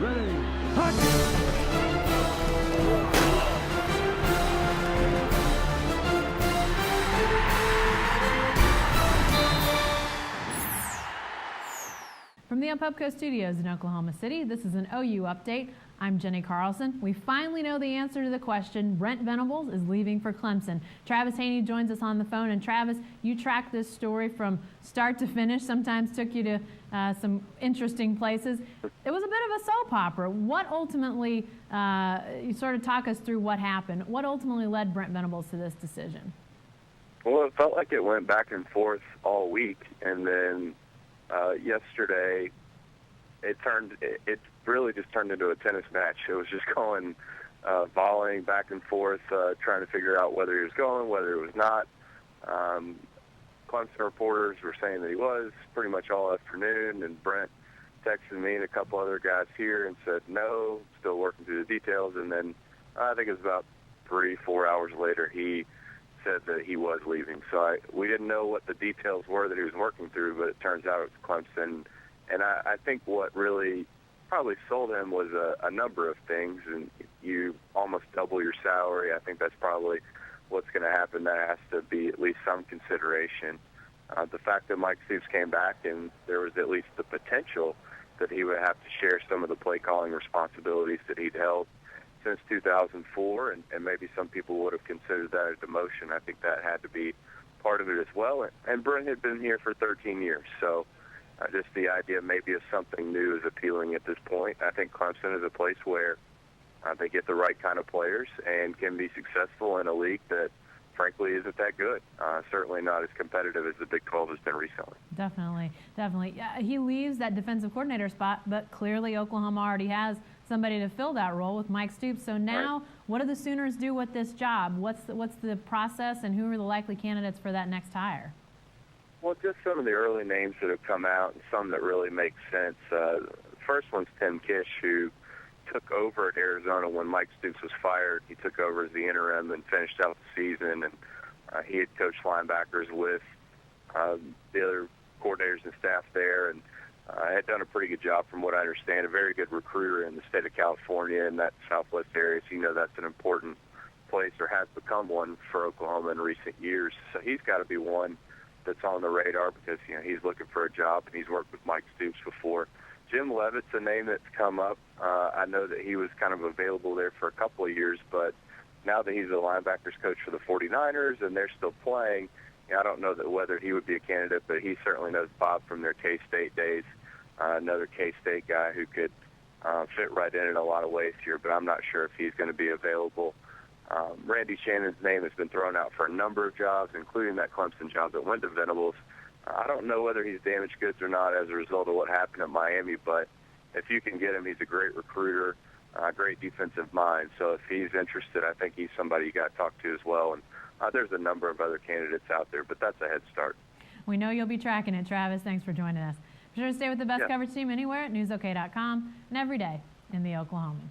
Ready, hunt! From the Pubco Studios in Oklahoma City, this is an OU update. I'm Jenni Carlson. We finally know the answer to the question. Brent Venables is leaving for Clemson. Travis Haney joins us on the phone. And Travis, you tracked this story from start to finish. Sometimes took you to some interesting places. It was a bit of a soap opera. What ultimately, you sort of talk us through what happened. What ultimately led Brent Venables to this decision? Well, it felt like it went back and forth all week, and then yesterday it really just turned into a tennis match. It was just going volleying back and forth, trying to figure out whether he was going, whether he was not. Clemson reporters were saying that he was pretty much all afternoon, and Brent texted me and a couple other guys here and said no, still working through the details. And then I think it was about 3-4 hours later he said that he was leaving. So we didn't know what the details were that he was working through, but it turns out it was Clemson. And I think what really probably sold him was a number of things, and you almost double your salary. I think that's probably what's going to happen. That has to be at least some consideration. The fact that Mike Stoops came back and there was at least the potential that he would have to share some of the play calling responsibilities that he'd held since 2004, and maybe some people would have considered that a demotion. I think that had to be part of it as well. And Brent had been here for 13 years, so just the idea maybe of something new is appealing at this point. I think Clemson is a place where they get the right kind of players and can be successful in a league that, frankly, isn't that good. Certainly not as competitive as the Big 12 has been recently. Definitely, definitely. He leaves that defensive coordinator spot, but clearly Oklahoma already has somebody to fill that role with Mike Stoops. So now, right, what do the Sooners do with this job? What's the process, and who are the likely candidates for that next hire? Well, just some of the early names that have come out and some that really make sense. First one's Tim Kish, who took over at Arizona when Mike Stoops was fired. He took over as the interim and finished out the season, and he had coached linebackers with the other coordinators and staff there, and had done a pretty good job from what I understand. A very good recruiter in the state of California and that southwest area, so you know that's an important place, or has become one for Oklahoma in recent years. So he's got to be one that's on the radar because, you know, he's looking for a job and he's worked with Mike Stoops before. Jim Leavitt's a name that's come up. I know that he was kind of available there for a couple of years, but now that he's a linebackers coach for the 49ers and they're still playing, you know, I don't know that whether he would be a candidate, but he certainly knows Bob from their K-State days, another K-State guy who could fit right in a lot of ways here, but I'm not sure if he's going to be available. Randy Shannon's name has been thrown out for a number of jobs, including that Clemson job that went to Venables. I don't know whether he's damaged goods or not as a result of what happened at Miami, but if you can get him, he's a great recruiter, great defensive mind. So if he's interested, I think he's somebody you got to talk to as well. And there's a number of other candidates out there, but that's a head start. We know you'll be tracking it, Travis. Thanks for joining us. Be sure to stay with the best coverage team anywhere at newsok.com and every day in the Oklahoman.